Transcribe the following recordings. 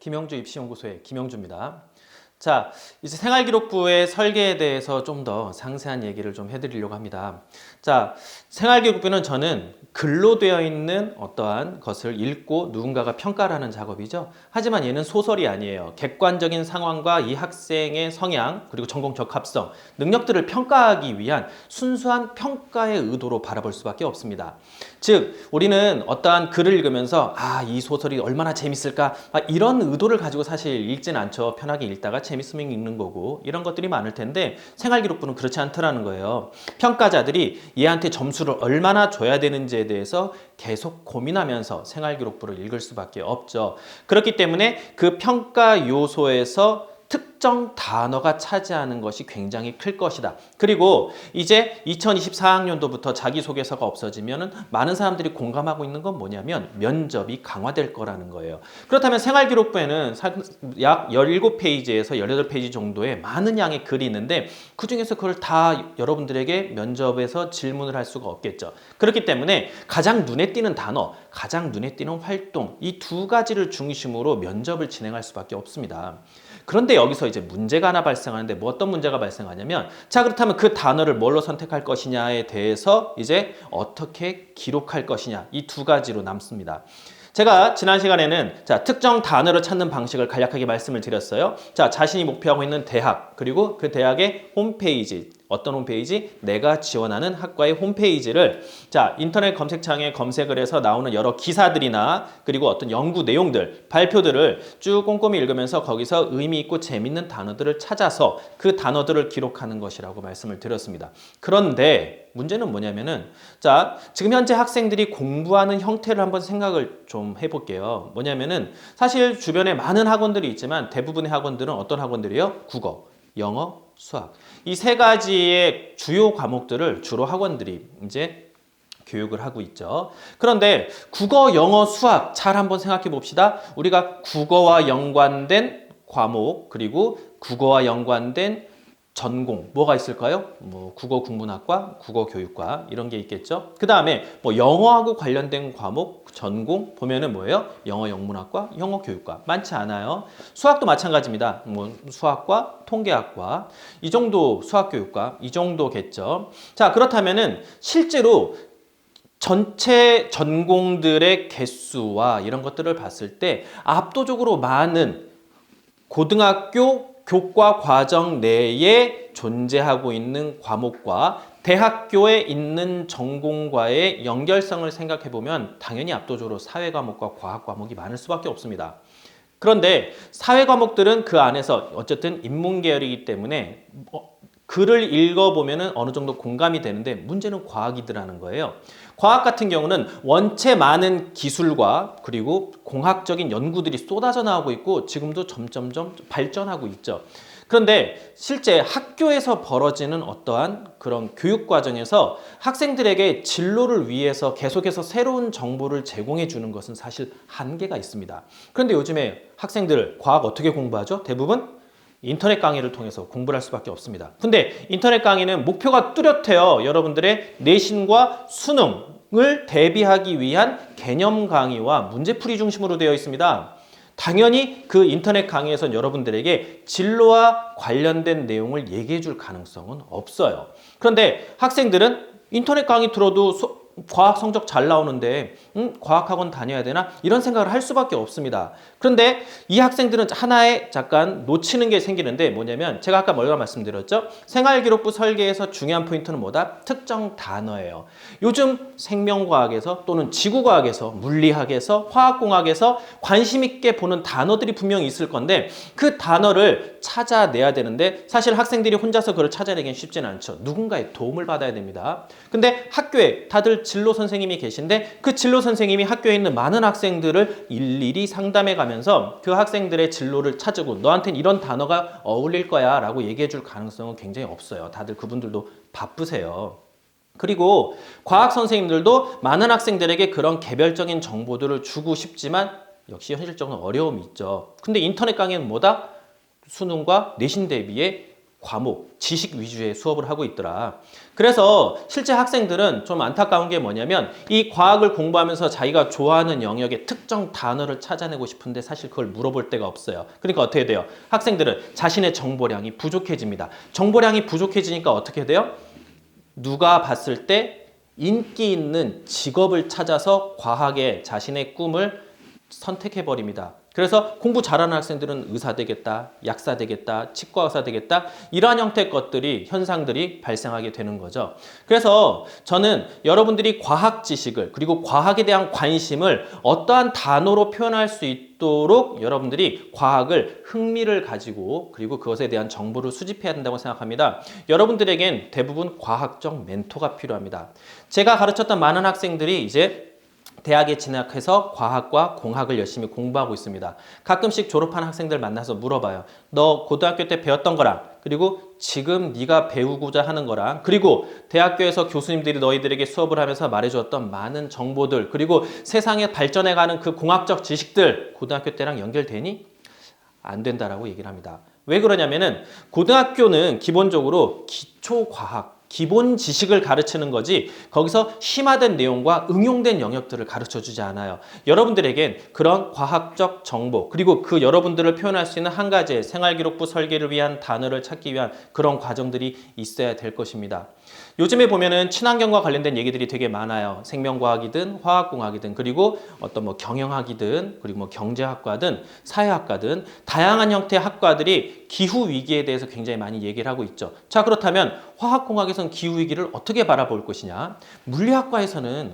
김영주 입시연구소의 김영주입니다. 자, 이제 생활기록부의 설계에 대해서 좀 더 상세한 얘기를 좀 해드리려고 합니다. 자, 생활기록부는 저는 글로 되어 있는 어떠한 것을 읽고 누군가가 평가를 하는 작업이죠. 하지만 얘는 소설이 아니에요. 객관적인 상황과 이 학생의 성향, 그리고 전공 적합성, 능력들을 평가하기 위한 순수한 평가의 의도로 바라볼 수밖에 없습니다. 즉, 우리는 어떠한 글을 읽으면서 이 소설이 얼마나 재밌을까? 이런 의도를 가지고 사실 읽진 않죠. 편하게 읽다가 재밌으면 읽는 거고 이런 것들이 많을 텐데 생활기록부는 그렇지 않더라는 거예요. 평가자들이 얘한테 점수를 얼마나 줘야 되는지에 대해서 계속 고민하면서 생활기록부를 읽을 수밖에 없죠. 그렇기 때문에 그 평가 요소에서 특정 단어가 차지하는 것이 굉장히 클 것이다. 그리고 이제 2024학년도부터 자기소개서가 없어지면 많은 사람들이 공감하고 있는 건 뭐냐면 면접이 강화될 거라는 거예요. 그렇다면 생활기록부에는 약 17페이지에서 18페이지 정도의 많은 양의 글이 있는데 그중에서 그걸 다 여러분들에게 면접에서 질문을 할 수가 없겠죠. 그렇기 때문에 가장 눈에 띄는 단어, 가장 눈에 띄는 활동, 이 두 가지를 중심으로 면접을 진행할 수밖에 없습니다. 그런데 여기서 이제 문제가 하나 발생하는데 뭐 어떤 문제가 발생하냐면 자, 그렇다면 그 단어를 뭘로 선택할 것이냐에 대해서 이제 어떻게 기록할 것이냐, 이 두 가지로 남습니다. 제가 지난 시간에는 특정 단어를 찾는 방식을 간략하게 말씀을 드렸어요. 자, 자신이 목표하고 있는 대학, 그리고 그 대학의 홈페이지, 어떤 홈페이지? 내가 지원하는 학과의 홈페이지를 인터넷 검색창에 검색을 해서 나오는 여러 기사들이나 그리고 어떤 연구 내용들, 발표들을 쭉 꼼꼼히 읽으면서 거기서 의미 있고 재밌는 단어들을 찾아서 그 단어들을 기록하는 것이라고 말씀을 드렸습니다. 그런데 문제는 뭐냐면은 지금 현재 학생들이 공부하는 형태를 한번 생각을 좀 해볼게요. 뭐냐면은 사실 주변에 많은 학원들이 있지만 대부분의 학원들은 어떤 학원들이요? 국어, 영어, 수학. 이 세 가지의 주요 과목들을 주로 학원들이 이제 교육을 하고 있죠. 그런데 국어, 영어, 수학 잘 한번 생각해 봅시다. 우리가 국어와 연관된 과목, 그리고 국어와 연관된 전공, 뭐가 있을까요? 뭐 국어 국문학과, 국어 교육과 이런 게 있겠죠. 그 다음에 뭐 영어하고 관련된 과목, 전공 보면은 뭐예요? 영어 영문학과, 영어 교육과 많지 않아요. 수학도 마찬가지입니다. 뭐 수학과, 통계학과 이 정도 수학 교육과 이 정도겠죠. 자, 그렇다면은 실제로 전체 전공들의 개수와 이런 것들을 봤을 때 압도적으로 많은 고등학교 교과 과정 내에 존재하고 있는 과목과 대학교에 있는 전공과의 연결성을 생각해 보면 당연히 압도적으로 사회 과목과 과학 과목이 많을 수밖에 없습니다. 그런데 사회 과목들은 그 안에서 어쨌든 인문 계열이기 때문에 글을 읽어보면 어느 정도 공감이 되는데 문제는 과학이더라는 거예요. 과학 같은 경우는 원체 많은 기술과 그리고 공학적인 연구들이 쏟아져 나오고 있고 지금도 점점점 발전하고 있죠. 그런데 실제 학교에서 벌어지는 어떠한 그런 교육 과정에서 학생들에게 진로를 위해서 계속해서 새로운 정보를 제공해 주는 것은 사실 한계가 있습니다. 그런데 요즘에 학생들 과학 어떻게 공부하죠? 대부분 인터넷 강의를 통해서 공부를 할 수밖에 없습니다. 근데 인터넷 강의는 목표가 뚜렷해요. 여러분들의 내신과 수능을 대비하기 위한 개념 강의와 문제풀이 중심으로 되어 있습니다. 당연히 그 인터넷 강의에선 여러분들에게 진로와 관련된 내용을 얘기해 줄 가능성은 없어요. 그런데 학생들은 인터넷 강의 들어도 과학 성적 잘 나오는데 과학학원 다녀야 되나? 이런 생각을 할 수밖에 없습니다. 그런데 이 학생들은 하나의 잠깐 놓치는 게 생기는데 뭐냐면 제가 아까 뭐라고 말씀드렸죠? 생활기록부 설계에서 중요한 포인트는 뭐다? 특정 단어예요. 요즘 생명과학에서 또는 지구과학에서 물리학에서 화학공학에서 관심 있게 보는 단어들이 분명히 있을 건데 그 단어를 찾아내야 되는데 사실 학생들이 혼자서 그걸 찾아내긴 쉽지는 않죠. 누군가의 도움을 받아야 됩니다. 근데 학교에 다들 진로 선생님이 계신데 그 진로 선생님이 학교에 있는 많은 학생들을 일일이 상담해 가면서 그 학생들의 진로를 찾고 너한테는 이런 단어가 어울릴 거야 라고 얘기해 줄 가능성은 굉장히 없어요. 다들 그분들도 바쁘세요. 그리고 과학 선생님들도 많은 학생들에게 그런 개별적인 정보들을 주고 싶지만 역시 현실적으로 어려움이 있죠. 근데 인터넷 강의는 뭐다? 수능과 내신 대비에 과목, 지식 위주의 수업을 하고 있더라. 그래서 실제 학생들은 좀 안타까운 게 뭐냐면 이 과학을 공부하면서 자기가 좋아하는 영역의 특정 단어를 찾아내고 싶은데 사실 그걸 물어볼 데가 없어요. 그러니까 어떻게 돼요? 학생들은 자신의 정보량이 부족해집니다. 정보량이 부족해지니까 어떻게 돼요? 누가 봤을 때 인기 있는 직업을 찾아서 과학에 자신의 꿈을 선택해버립니다. 그래서 공부 잘하는 학생들은 의사 되겠다, 약사 되겠다, 치과 의사 되겠다 이러한 형태의 것들이 현상들이 발생하게 되는 거죠. 그래서 저는 여러분들이 과학 지식을 그리고 과학에 대한 관심을 어떠한 단어로 표현할 수 있도록 여러분들이 과학을 흥미를 가지고 그리고 그것에 대한 정보를 수집해야 된다고 생각합니다. 여러분들에겐 대부분 과학적 멘토가 필요합니다. 제가 가르쳤던 많은 학생들이 이제 대학에 진학해서 과학과 공학을 열심히 공부하고 있습니다. 가끔씩 졸업한 학생들 만나서 물어봐요. 너 고등학교 때 배웠던 거랑 그리고 지금 네가 배우고자 하는 거랑 그리고 대학교에서 교수님들이 너희들에게 수업을 하면서 말해주었던 많은 정보들 그리고 세상에 발전해가는 그 공학적 지식들 고등학교 때랑 연결되니? 안 된다라고 얘기를 합니다. 왜 그러냐면은 고등학교는 기본적으로 기초과학 기본 지식을 가르치는 거지 거기서 심화된 내용과 응용된 영역들을 가르쳐 주지 않아요. 여러분들에겐 그런 과학적 정보 그리고 그 여러분들을 표현할 수 있는 한 가지의 생활기록부 설계를 위한 단어를 찾기 위한 그런 과정들이 있어야 될 것입니다. 요즘에 보면은 친환경과 관련된 얘기들이 되게 많아요. 생명과학이든 화학공학이든 그리고 어떤 뭐 경영학이든 그리고 뭐 경제학과든 사회학과든 다양한 형태의 학과들이 기후 위기에 대해서 굉장히 많이 얘기를 하고 있죠. 자, 그렇다면 화학공학에서는 기후 위기를 어떻게 바라볼 것이냐? 물리학과에서는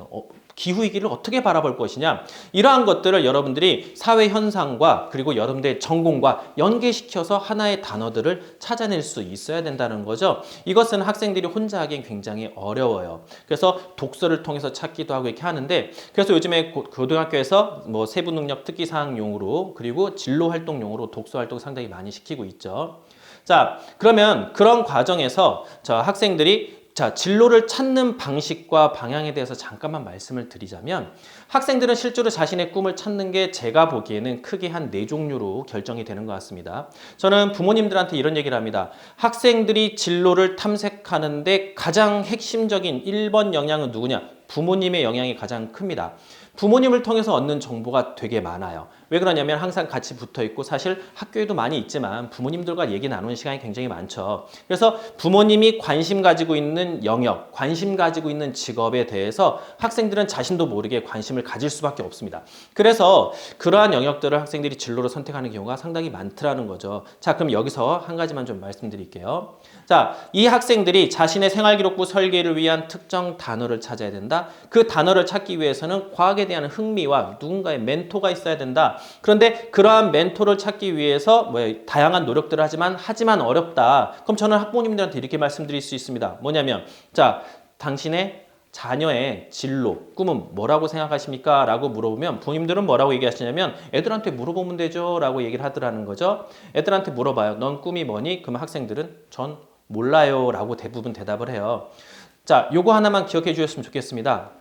기후위기를 어떻게 바라볼 것이냐 이러한 것들을 여러분들이 사회 현상과 그리고 여러분들의 전공과 연계시켜서 하나의 단어들을 찾아낼 수 있어야 된다는 거죠. 이것은 학생들이 혼자 하기엔 굉장히 어려워요. 그래서 독서를 통해서 찾기도 하고 이렇게 하는데 그래서 요즘에 고등학교에서 뭐 세부능력 특기사항용으로 그리고 진로활동용으로 독서 활동 상당히 많이 시키고 있죠. 자, 그러면 그런 과정에서 학생들이 진로를 찾는 방식과 방향에 대해서 잠깐만 말씀을 드리자면 학생들은 실제로 자신의 꿈을 찾는 게 제가 보기에는 크게 한 4종류로 결정이 되는 것 같습니다. 저는 부모님들한테 이런 얘기를 합니다. 학생들이 진로를 탐색하는데 가장 핵심적인 1번 영향은 누구냐? 부모님의 영향이 가장 큽니다. 부모님을 통해서 얻는 정보가 되게 많아요. 왜 그러냐면 항상 같이 붙어 있고 사실 학교에도 많이 있지만 부모님들과 얘기 나누는 시간이 굉장히 많죠. 그래서 부모님이 관심 가지고 있는 영역, 관심 가지고 있는 직업에 대해서 학생들은 자신도 모르게 관심을 가질 수밖에 없습니다. 그래서 그러한 영역들을 학생들이 진로로 선택하는 경우가 상당히 많더라는 거죠. 자, 그럼 여기서 한 가지만 좀 말씀드릴게요. 자, 이 학생들이 자신의 생활기록부 설계를 위한 특정 단어를 찾아야 된다. 그 단어를 찾기 위해서는 과학에 대한 흥미와 누군가의 멘토가 있어야 된다. 그런데 그러한 멘토를 찾기 위해서 다양한 노력들을 하지만 어렵다. 그럼 저는 학부모님들한테 이렇게 말씀드릴 수 있습니다. 뭐냐면 당신의 자녀의 진로, 꿈은 뭐라고 생각하십니까? 라고 물어보면 부모님들은 뭐라고 얘기하시냐면 애들한테 물어보면 되죠 라고 얘기를 하더라는 거죠. 애들한테 물어봐요. 넌 꿈이 뭐니? 그러면 학생들은 전 몰라요 라고 대부분 대답을 해요. 자, 요거 하나만 기억해 주셨으면 좋겠습니다.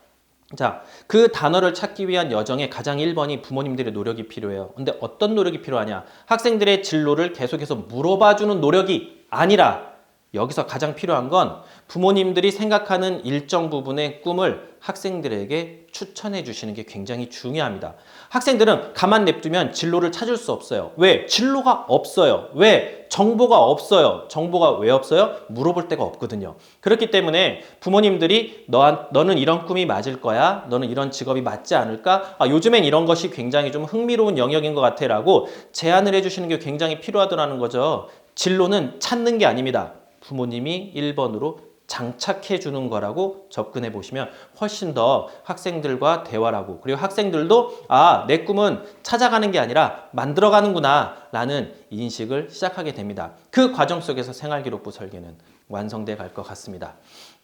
자, 그 단어를 찾기 위한 여정의 가장 1번이 부모님들의 노력이 필요해요. 근데 어떤 노력이 필요하냐? 학생들의 진로를 계속해서 물어봐주는 노력이 아니라 여기서 가장 필요한 건 부모님들이 생각하는 일정 부분의 꿈을 학생들에게 추천해 주시는 게 굉장히 중요합니다. 학생들은 가만 냅두면 진로를 찾을 수 없어요. 왜? 진로가 없어요. 왜? 정보가 없어요. 정보가 왜 없어요? 물어볼 데가 없거든요. 그렇기 때문에 부모님들이 너는 이런 꿈이 맞을 거야. 너는 이런 직업이 맞지 않을까? 요즘엔 이런 것이 굉장히 좀 흥미로운 영역인 것 같아 라고 제안을 해주시는 게 굉장히 필요하더라는 거죠. 진로는 찾는 게 아닙니다. 부모님이 1번으로 장착해 주는 거라고 접근해 보시면 훨씬 더 학생들과 대화를 하고 그리고 학생들도 내 꿈은 찾아가는 게 아니라 만들어가는구나 라는 인식을 시작하게 됩니다. 그 과정 속에서 생활기록부 설계는 완성돼 갈 것 같습니다.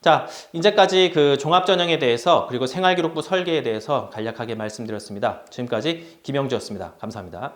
자, 이제까지 그 종합전형에 대해서 그리고 생활기록부 설계에 대해서 간략하게 말씀드렸습니다. 지금까지 김영주였습니다. 감사합니다.